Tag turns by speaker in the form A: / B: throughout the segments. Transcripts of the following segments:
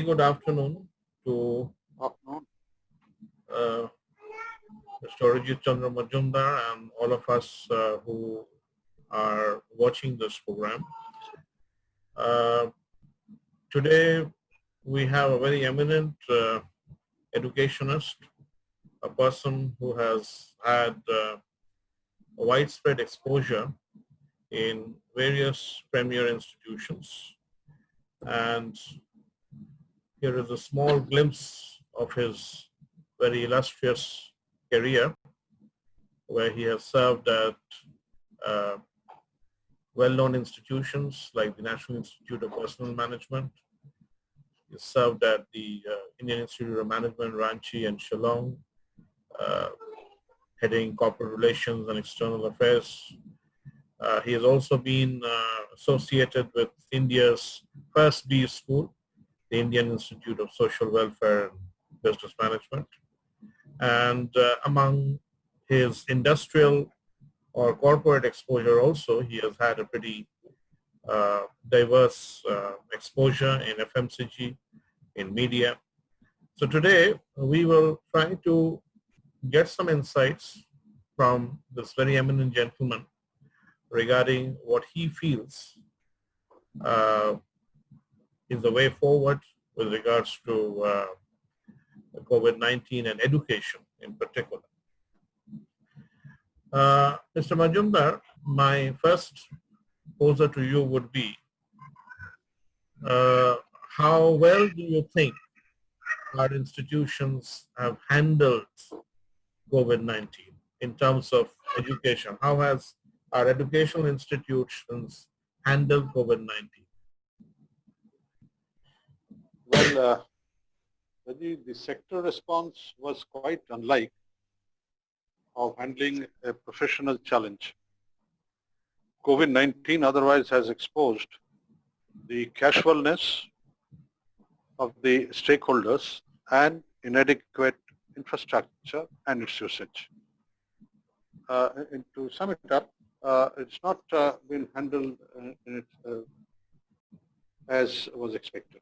A: very good afternoon to
B: Afternoon.
A: Mr. Arijit C Majumdar and all of us who are watching this program. Today we have a very eminent educationist, a person who has had widespread exposure in various premier institutions, and here is a small glimpse of his very illustrious career, where he has served at well-known institutions like the National Institute of Personnel Management. He served at the Indian Institute of Management, Ranchi and Shillong, heading corporate relations and external affairs. He has also been associated with India's first B school, the Indian Institute of Social Welfare and Business Management. And among his industrial or corporate exposure also, he has had a pretty diverse exposure in FMCG, in media. So today we will try to get some insights from this very eminent gentleman regarding what he feels is the way forward with regards to COVID-19 and education in particular. Mr. Majumdar, my first poser to you would be, how well do you think our institutions have handled COVID-19 in terms of education? How has our educational institutions handled COVID-19?
B: Well, the sector response was quite unlike of handling a professional challenge. COVID-19 otherwise has exposed the casualness of the stakeholders and inadequate infrastructure and its usage. And to sum it up, it's not been handled as was expected.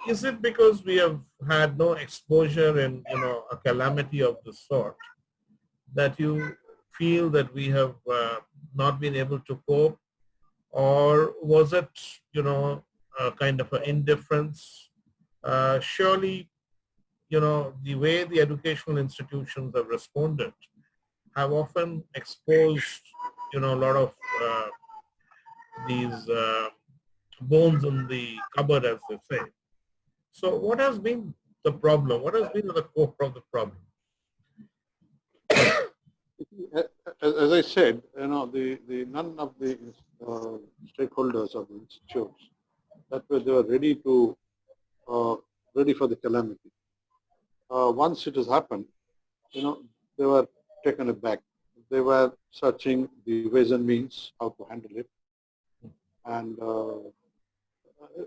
A: Is it because we have had no exposure in a calamity of this sort that you feel that we have not been able to cope, or was it a kind of an indifference? Surely the way the educational institutions have responded have often exposed a lot of these bones in the cupboard, as they say. So what has been the problem? What has been the core of the problem?
B: As I said, the none of the stakeholders of the institutes that they were ready for the calamity. Once it has happened, they were taken aback. They were searching the ways and means how to handle it, and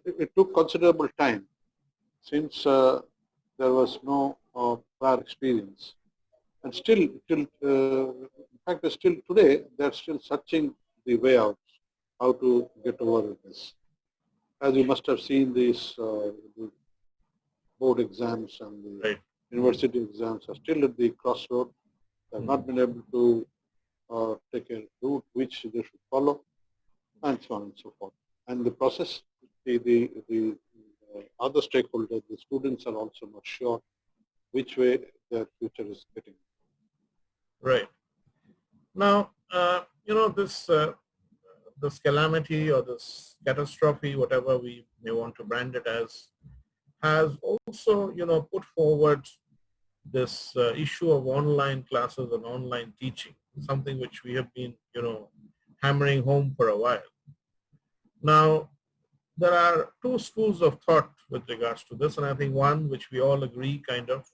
B: it took considerable time since there was no prior experience. And still, in fact, still today, they're still searching the way out, how to get over this. As you must have seen, these the board exams and the university exams are still at the crossroad. They have not been able to take a route which they should follow, and so on and so forth. And the process, the other stakeholders, the students are also not sure which way their future is getting.
A: Right. Now, this calamity or this catastrophe, whatever we may want to brand it as, has also, put forward this issue of online classes and online teaching, something which we have been, hammering home for a while. Now, there are two schools of thought with regards to this, and I think one which we all agree kind of,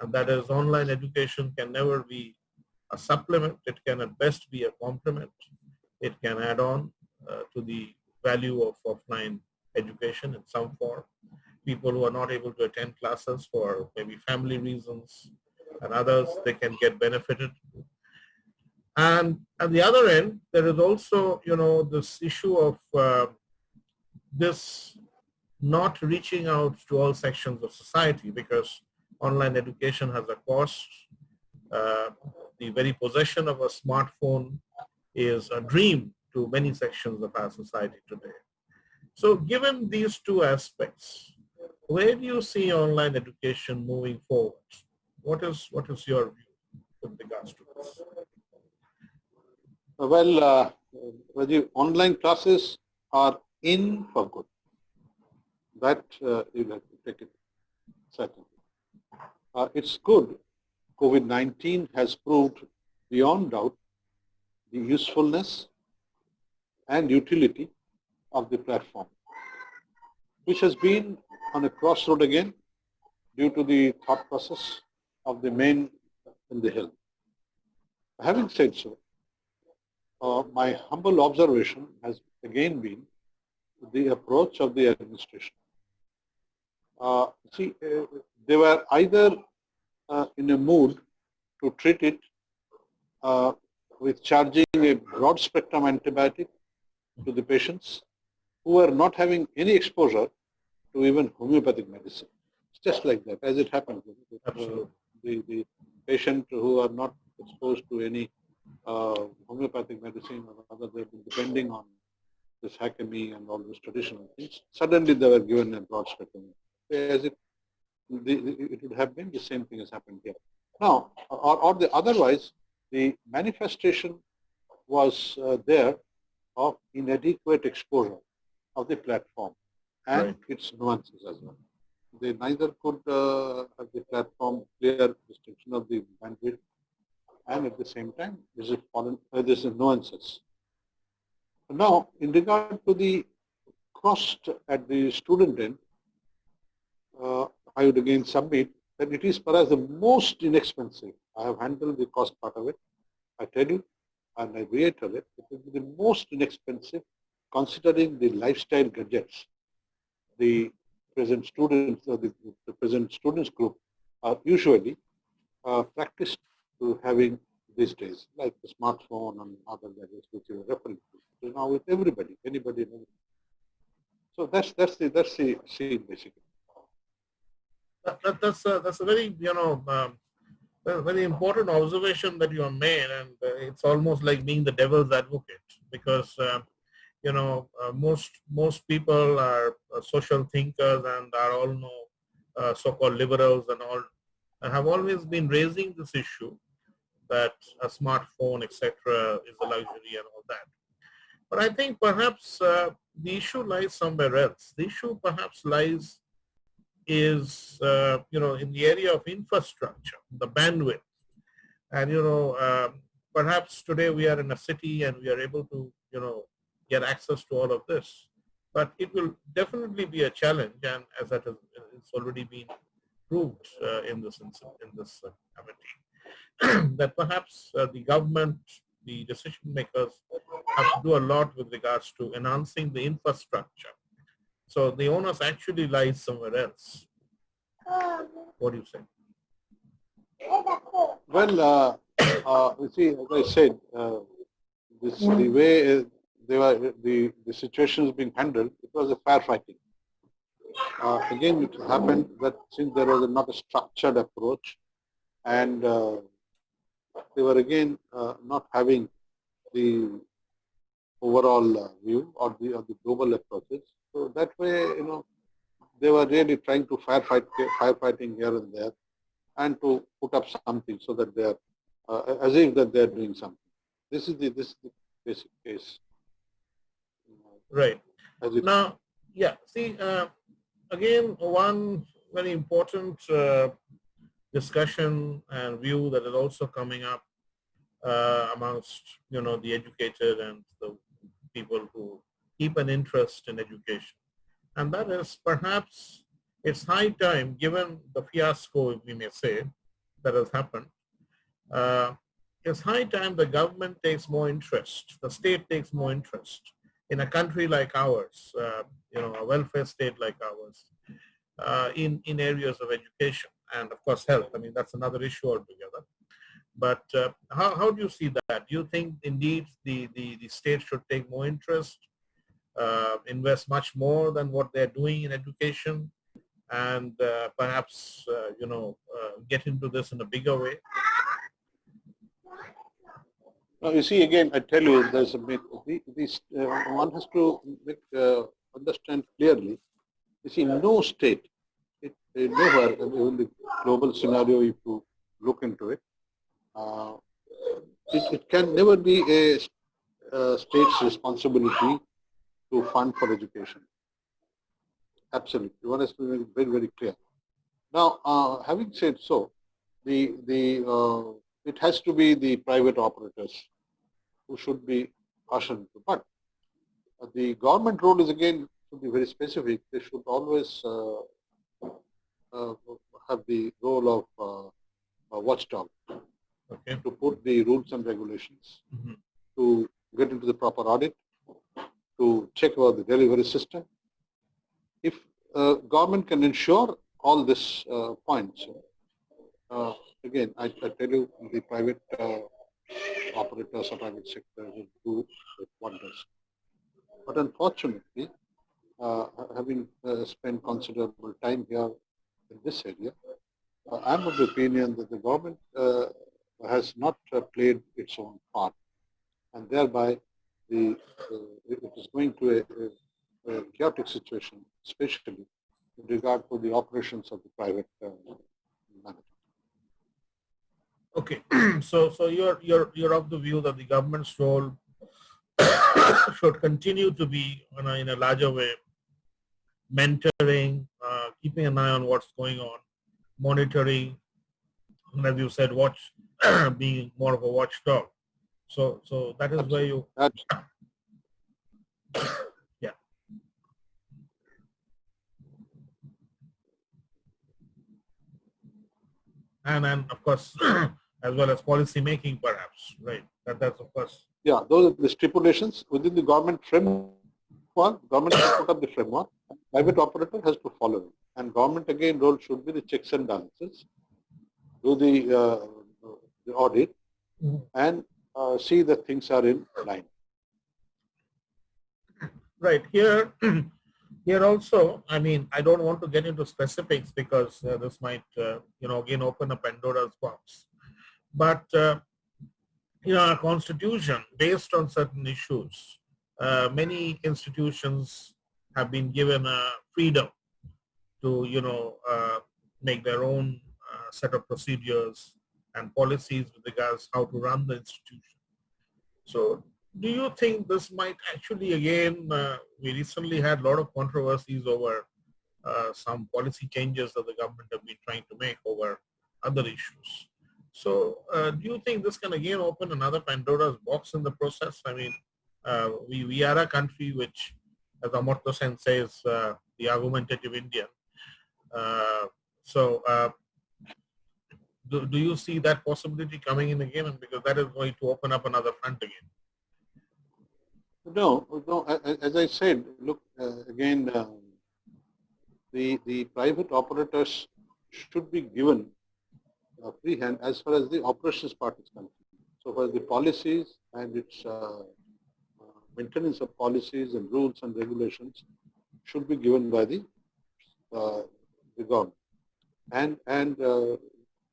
A: and that is online education can never be a supplement. It can at best be a complement. It can add on to the value of offline education in some form. People who are not able to attend classes for maybe family reasons and others, they can get benefited. And at the other end, there is also, this issue of this not reaching out to all sections of society, because online education has a cost. Uh, the very possession of a smartphone is a dream to many sections of our society today. So given these two aspects, where do you see online education moving forward? What is your view with regards to this?
B: Well, Rajib, online classes are in for good. That you'll have to take it certainly. It's good. COVID-19 has proved beyond doubt the usefulness and utility of the platform, which has been on a crossroad again due to the thought process of the men in the hill. Having said so, my humble observation has again been the approach of the administration. They were either in a mood to treat it with charging a broad spectrum antibiotic to the patients who are not having any exposure to even homeopathic medicine. It's just like that, as it happens. The patient who are not exposed to any homeopathic medicine or other, they've been depending on this Hakami and all those traditional things. Suddenly they were given a broad spectrum. As it would have been the same thing has happened here. Now, or the otherwise, the manifestation was there of inadequate exposure of the platform and its nuances as well. They neither could have the platform clear distinction of the bandwidth, and at the same time, this is nuances. Now, in regard to the cost at the student end, I would again submit that it is perhaps the most inexpensive. I have handled the cost part of it. I tell you, and I reiterate, it will be the most inexpensive considering the lifestyle gadgets the present students or the present students group are usually practiced to having these days, like the smartphone and other gadgets which you are referring to. So now with everybody, anybody, and everybody. So that's the scene basically.
A: That's a very very important observation that you have made, and it's almost like being the devil's advocate, because most people are social thinkers and are all so-called liberals and all, have always been raising this issue that a smartphone, etc., is a luxury and all that. But I think perhaps the issue lies somewhere else. The issue perhaps lies is in the area of infrastructure, the bandwidth, and perhaps today we are in a city and we are able to get access to all of this, but it will definitely be a challenge, and as that it's already been proved in this committee, that perhaps the government, the decision makers, have to do a lot with regards to enhancing the infrastructure. So the onus actually lies somewhere else. What do you say?
B: Well, you see, as I said, the way the situation is being handled, it was a firefighting. Again, it happened that since there was not a structured approach, and they were again not having the overall view or the global approaches. So that way, they were really trying to firefighting here and there, and to put up something so that they are as if that they are doing something. This is the basic case.
A: Right. Now, yeah. See, again, one very important discussion and view that is also coming up amongst the educated and the people who keep an interest in education, and that is perhaps it's high time, given the fiasco, we may say, that has happened. It's high time the government takes more interest, the state takes more interest in a country like ours, a welfare state like ours, in areas of education and of course health. I mean, that's another issue altogether. But how do you see that? Do you think indeed the state should take more interest, invest much more than what they're doing in education, and perhaps, get into this in a bigger way?
B: Now, you see, again, I tell you, there's one has to understand clearly. You see, no state, nowhere, in the global scenario, if you look into it, uh, it can never be a state's responsibility to fund for education. Absolutely. One has to be very, very clear. Now, having said so, it has to be the private operators who should be cautioned. But the government role is again should be very specific. They should always uh, have the role of a watchdog
A: Okay.
B: to put the rules and regulations,
A: Mhm.
B: to get into the proper audit, to check about the delivery system. If government can ensure all these points, uh, again, I tell you, the private operators or private sector will do wonders. But unfortunately, having spent considerable time here in this area, I'm of the opinion that the government has not played its own part, and thereby it is going to a chaotic situation, especially with regard to the operations of the private management.
A: Okay. So you're of the view that the government's role should continue to be, in a larger way, mentoring, keeping an eye on what's going on, monitoring, and as you said, being more of a watchdog. So that is where
B: Absolutely.
A: you,
B: That's
A: yeah. And of course, as well as policy making, perhaps, right? That's of course.
B: Yeah, those are the stipulations within the government framework. Government has put up the framework. Private operator has to follow it. And government again role should be the checks and balances, do the audit,
A: Mhm.
B: and see that things are in line.
A: Right here. Here also, I don't want to get into specifics because this might, again open a Pandora's box. But our constitution, based on certain issues, many institutions have been given freedom to, make their own set of procedures and policies with regards how to run the institution. So do you think this might actually, again, we recently had a lot of controversies over some policy changes that the government have been trying to make over other issues. So do you think this can again open another Pandora's box in the process? We are a country which, as Amartya Sen says, the argumentative Indian. Uh, so do you see that possibility coming in again? And because that is going to open up another front again.
B: No, no. As I said, look again. The private operators should be given free hand as far as the operations part is concerned. So far as the policies and its maintenance of policies and rules and regulations should be given by uh, the government, and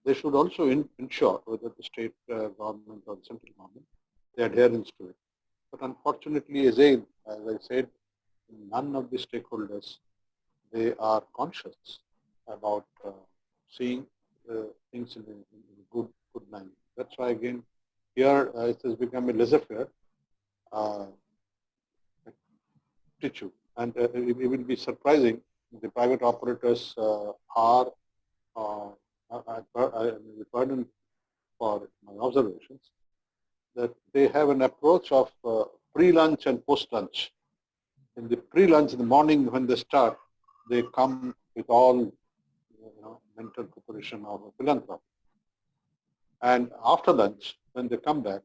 B: they should also ensure whether the state government or central government the adherence to it. But unfortunately, as I said, none of the stakeholders they are conscious about seeing things in a good line. That's why again here it has become a laissez-faire uh, issue, and it will be surprising if the private operators are the burden for my observations that they have an approach of pre-lunch and post-lunch. In the pre-lunch in the morning when they start, they come with all mental preparation of a philanthropy. And after lunch, when they come back,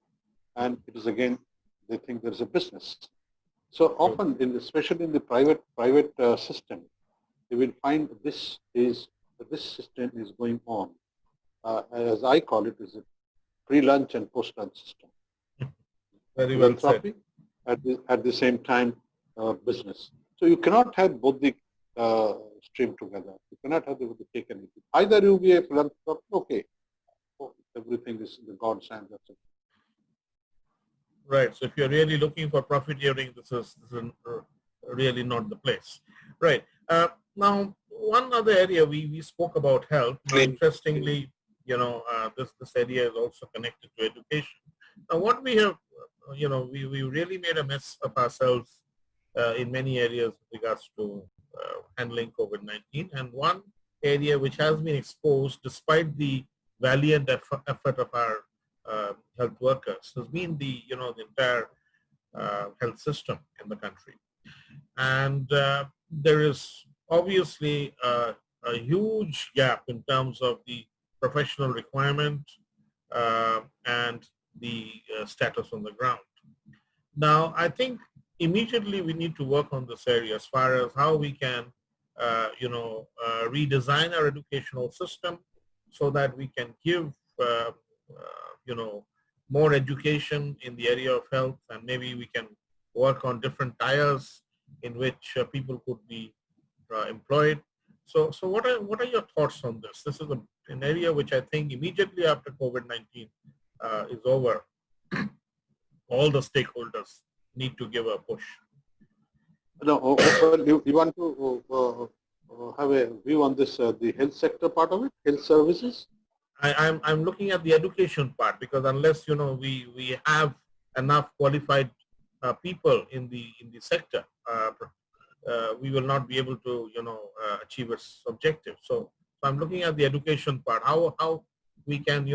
B: and it is again, they think there is a business. So often, especially in the private system, you will find this system is going on. As I call it, is pre-lunch and post-lunch system.
A: Very well said.
B: Philanthropy, at the same time, business. So you cannot have both the stream together. You cannot have the cake and eat it. Either you be a philanthropist, okay, everything is in the God's hands. That's it.
A: Right. So if you're really looking for profiteering, this is really not the place. Right. Now, one other area we spoke about health. Now, interestingly, this area is also connected to education. Now, what we have, we really made a mess of ourselves in many areas with regards to handling COVID-19. And one area which has been exposed despite the valiant effort of our health workers has been the entire health system in the country. And there is obviously a huge gap in terms of the professional requirement and the status on the ground. Now, I think immediately we need to work on this area as far as how we can, redesign our educational system so that we can give, more education in the area of health, and maybe we can work on different tiers in which people could be employed. So what are your thoughts on this? This is an area which I think immediately after COVID-19 is over, all the stakeholders need to give a push.
B: No, you want to have a view on this, the health sector part of it, health services?
A: I'm looking at the education part, because unless we have enough qualified people in the sector, we will not be able to achieve its objective. So I'm looking at the education part, how we can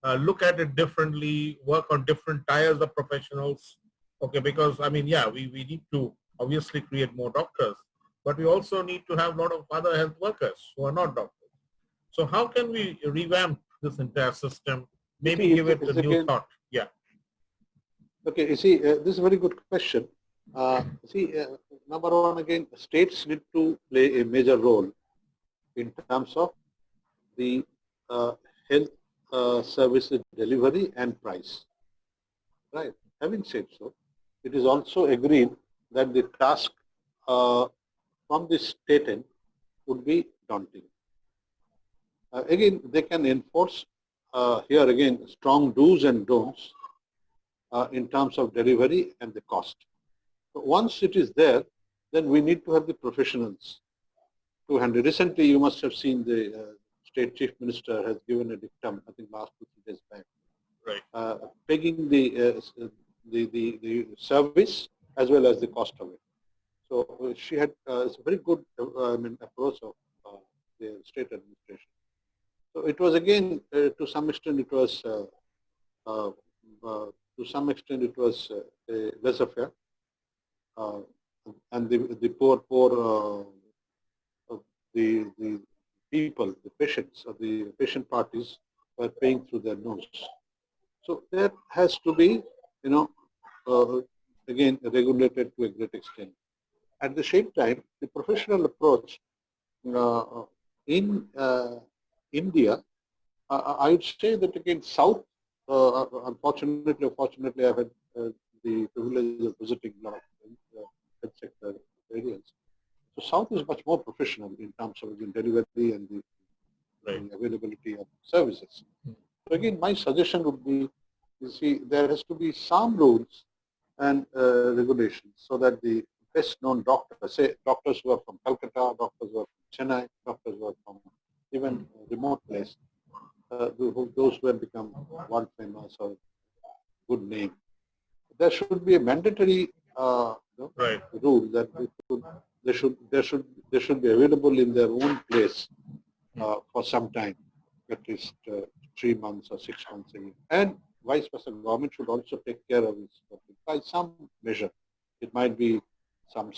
A: look at it differently, work on different tiers of professionals. Okay, because I mean, yeah, we need to obviously create more doctors, but we also need to have a lot of other health workers who are not doctors. So how can we revamp this entire system? Maybe give it a new thought. Yeah.
B: Okay, you see, this is a very good question. Number one, again, states need to play a major role in terms of the health services delivery and price. Right. Having said so, it is also agreed that the task from the state end would be daunting. Again, they can enforce here again strong do's and don'ts in terms of delivery and the cost. So once it is there, then we need to have the professionals to handle. Recently, you must have seen the state chief minister has given a dictum, I think last 2 days back,
A: right,
B: pegging the service as well as the cost of it. So she had it's a very good approach of the state administration. So it was again to some extent it was a laissez-faire, and the poor the people, the patients or the patient parties were paying through their nose. So that has to be again regulated to a great extent. At the same time, the professional approach in India, I would say that again South, unfortunately or fortunately, I've had the privilege of visiting a lot of health sector areas. So South is much more professional in terms of the delivery and the availability of services. So again, my suggestion would be, you see, there has to be some rules and regulations so that the best known doctors, say doctors who are from Calcutta, doctors who are from Chennai, doctors who are from even remote place, those who have become world famous or good name. There should be a mandatory rule that they should be available in their own place for some time, at least 3 months or 6 months a year. And vice versa, government should also take care of this by some measure. It might be some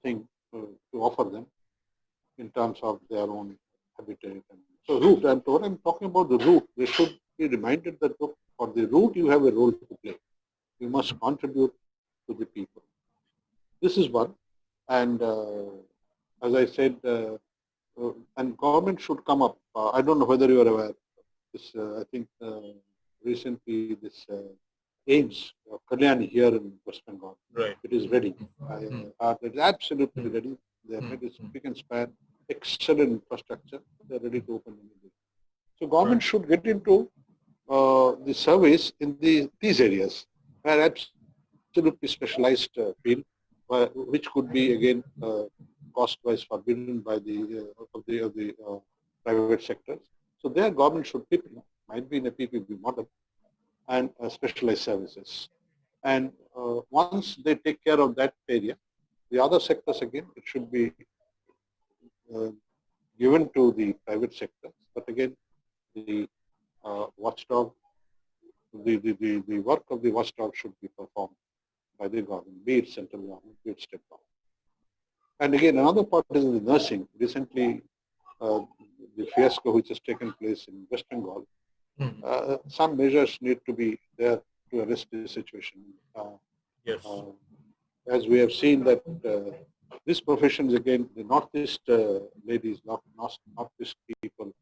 B: thing to offer them in terms of their own habitat. So route, and when I'm talking about the route, they should be reminded that for the route you have a role to play. You must contribute to the people. This is one, and as I said, and government should come up I don't know whether you are aware. This, I think, recently this AIMS, Kalyani here in West Bengal,
A: Right.
B: it is ready. It is absolutely ready. They have made it spick and span, excellent infrastructure. They are ready to open immediately. So government should get into the service in these areas where absolutely specialized field, which could be again cost-wise forbidden by the private sectors. So there, government should pitch in, might be in a PPP model, and specialized services. And once they take care of that area, the other sectors again, it should be uh, given to the private sector. But again, the watchdog, the work of the watchdog should be performed by the government, be it central government, be it state government. And again, another part is the nursing. Recently, the fiasco which has taken place in West Bengal, some measures need to be there to arrest the situation.
A: Yes.
B: As we have seen that these professions, again, the Northeast ladies, Northeast people,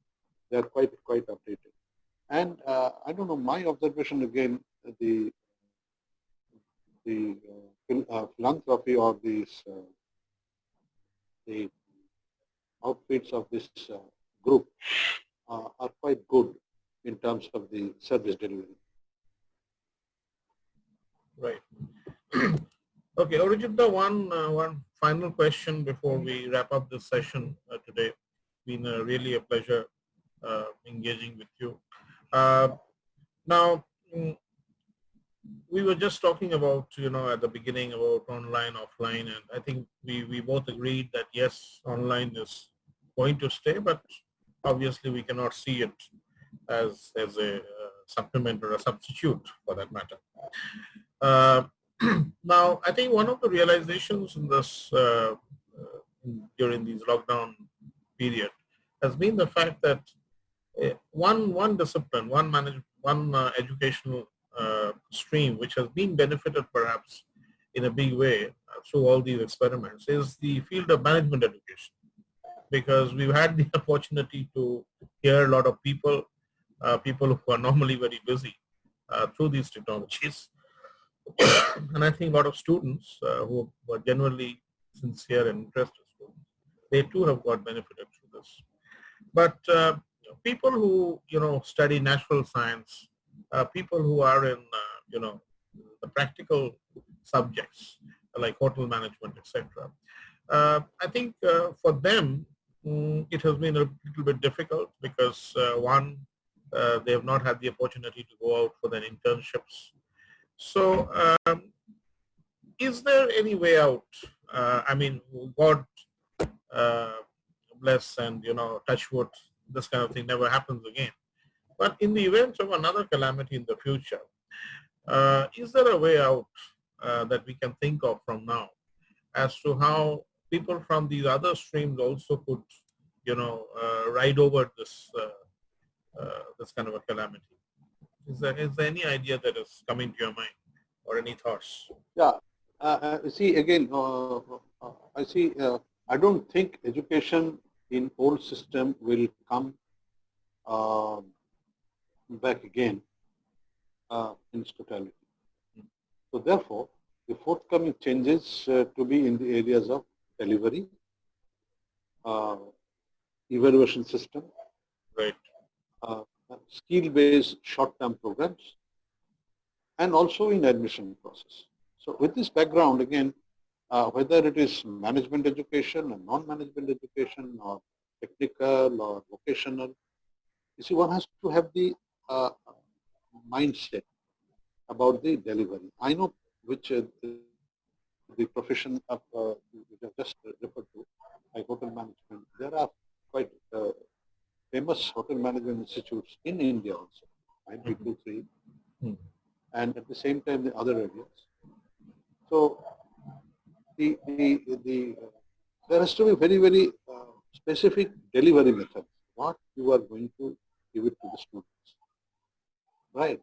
B: they are quite updated. And I don't know, my observation again, the philanthropy or the outfits of this group are quite good in terms of the service delivery.
A: Right. Okay, Arijit, one final question before we wrap up this session today. It's been really a pleasure engaging with you. Now, we were just talking about, at the beginning about online, offline, and I think we both agreed that yes, online is going to stay, but obviously we cannot see it as a supplement or a substitute for that matter. Now, I think one of the realizations in this during these lockdown period has been the fact that one discipline, one educational stream which has been benefited perhaps in a big way through all these experiments is the field of management education, because we've had the opportunity to hear a lot of people who are normally very busy through these technologies. And I think a lot of students who were genuinely sincere and interested students, they too have got benefited through this. But people who study natural science, people who are in the practical subjects like hotel management, etc. I think for them it has been a little bit difficult because one, they have not had the opportunity to go out for their internships. So is there any way out? I mean, God uh, bless and touch wood, this kind of thing never happens again. But in the event of another calamity in the future, is there a way out that we can think of from now as to how people from these other streams also could, ride over this kind of a calamity? Is there any idea that is coming to your mind or any thoughts?
B: Yeah. See, again, I don't think education in old system will come back again in its totality. So therefore, the forthcoming changes to be in the areas of delivery, evaluation system,
A: Right.
B: skill-based short-term programs, and also in admission process. So with this background, again, whether it is management education or non-management education or technical or vocational, you see, one has to have the mindset about the delivery. I know which the profession of which I just referred to, like hotel management. There are quite famous hotel management institutes in India also, might be 2, 3, and at the same time the other areas. So there has to be very, very specific delivery methods. What you are going to give it to the students, right?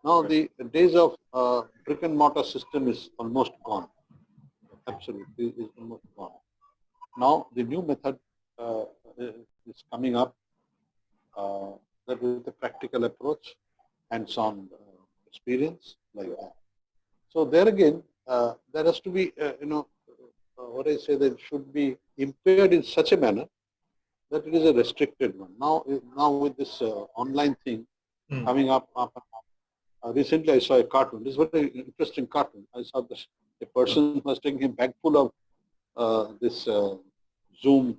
B: Now the days of brick and mortar system is almost gone. Absolutely, is almost gone. Now the new method is coming up, that with a practical approach, hands-on experience like that. So there again, there has to be, what I say, that it should be impaired in such a manner that it is a restricted one. Now with this online thing coming up, recently I saw a cartoon. This is a very interesting cartoon. I saw this, a person was taking a bag full of this Zoom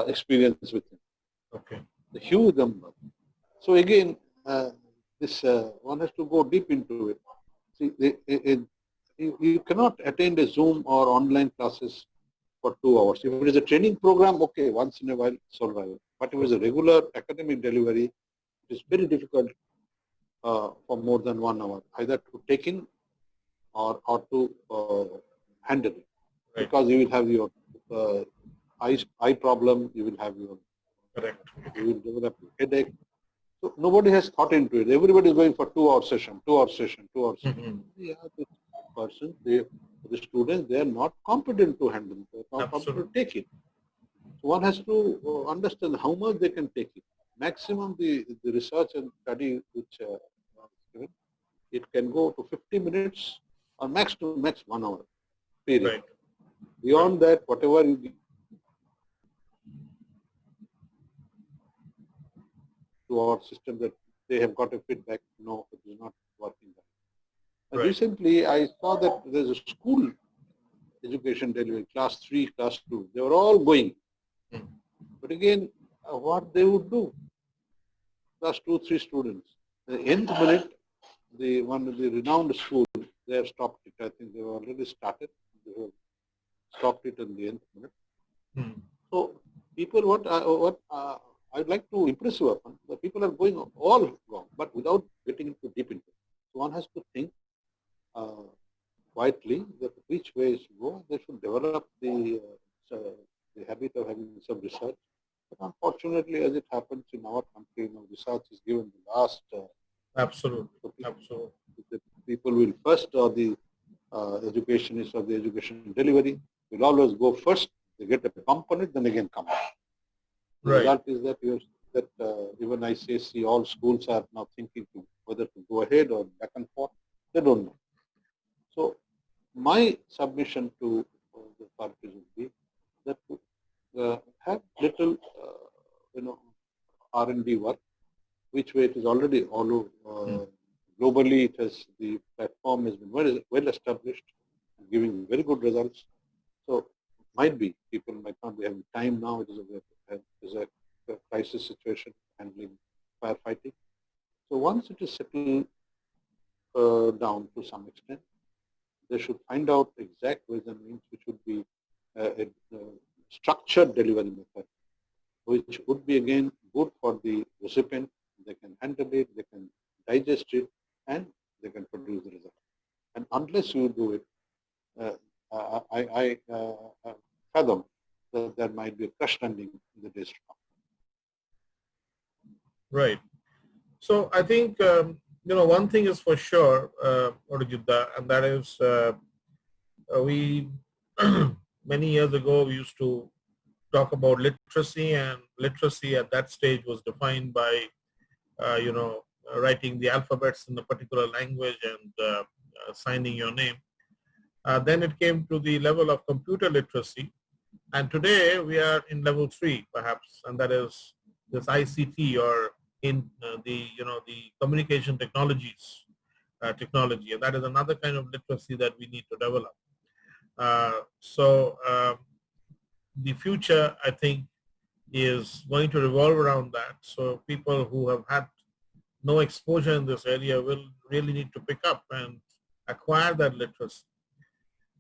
B: experience with him.
A: Okay.
B: A huge number. So again, this one has to go deep into it. See, you cannot attend a Zoom or online classes for 2 hours. If it is a training program, okay, once in a while, it's all right. But if it is a regular academic delivery, it is very difficult for more than 1 hour, either to take in or to handle it.
A: Right.
B: Because you will have your eye problem, you will have your,
A: Correct.
B: you will develop headache. So nobody has thought into it. Everybody is going for 2 hour session, 2 hour session, 2 hour session. Yeah, this person, the students, they are not competent to handle it. They are not competent to take it. So one has to understand how much they can take it. Maximum the research and study which given, it can go to 50 minutes or max to max 1 hour period.
A: Right.
B: Beyond that, whatever you give to our system that they have got a feedback, no, it is not working. And recently, I saw that there's a school education delivery, class 3, class 2. They were all going. But again, what they would do, class 2, 3 students. The nth minute, one of the renowned school, they have stopped it. I think they have already started. They have stopped it in the nth minute. So people, what I'd like to impress you upon, the people are going all wrong, but without getting into deep into it. So one has to think quietly that which ways to go. They should develop the habit of having some research. But unfortunately, as it happens in our country, research is given the last.
A: Absolutely. Absolutely.
B: The people will first, or the educationist or the education delivery will always go first. They get a bump on it, then again come back. The result is that even ICSC, all schools are now thinking to whether to go ahead or back and forth. They don't know. So my submission to the parties would be that to have little, R&D work, which way it is already all over. Globally, it has, the platform has been well established, giving very good results. So might be people might not be having time now. It is a crisis situation, handling firefighting. So once it is settled down to some extent, they should find out exact ways and means which would be a structured delivery method, which would be again good for the recipient. They can handle it, they can digest it, and they can produce the result. And unless you do it, I fathom that there might be a crash landing in the days to come.
A: Right. So I think, one thing is for sure, Rajib, and that is we, many years ago, we used to talk about literacy, and literacy at that stage was defined by, writing the alphabets in a particular language and signing your name. Then it came to the level of computer literacy. And today we are in level 3, perhaps, and that is this ICT, or in the communication technologies technology. And that is another kind of literacy that we need to develop. So the future, I think, is going to revolve around that. So people who have had no exposure in this area will really need to pick up and acquire that literacy.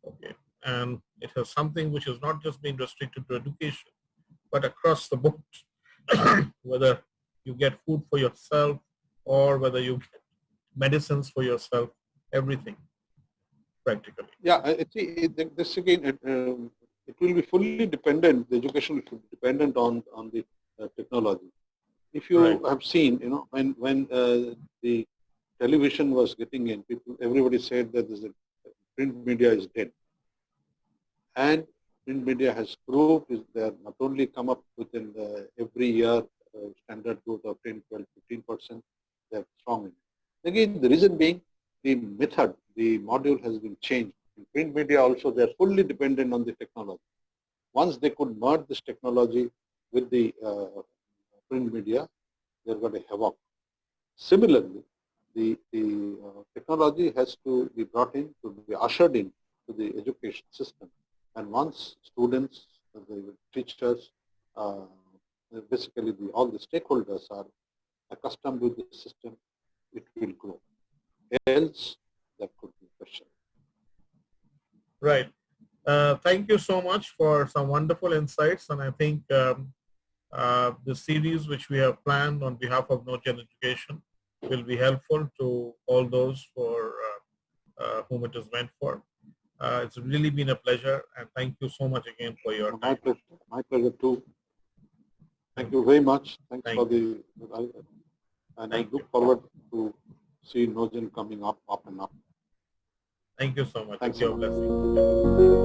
A: Okay. And it is something which is not just being restricted to education, but across the board, whether you get food for yourself or whether you get medicines for yourself, everything, practically.
B: Yeah, this again, it will be fully dependent, the education will be dependent on the technology. If you have seen, when the television was getting in, everybody said that print media is dead. And print media has proved is they are not only come up within every year standard growth of 10, 12, 15%. They're strong in it. Again, the reason being the method, the module has been changed. In print media also, they're fully dependent on the technology. Once they could merge this technology with the print media, they're going to havoc. Similarly, the technology has to be brought in, to be ushered in to the education system. And once students, the teachers, basically all the stakeholders are accustomed with the system, it will grow. Else, that could be question.
A: Right. Thank you so much for some wonderful insights. And I think the series which we have planned on behalf of Knowgen Education will be helpful to all those for whom it is meant for. It's really been a pleasure, and thank you so much again for your time.
B: My pleasure too. Thank you very much. Thanks for the, and I look forward to see Knowgen coming up and up.
A: Thank you so much.
B: Thanks
A: Your
B: so much.
A: blessing.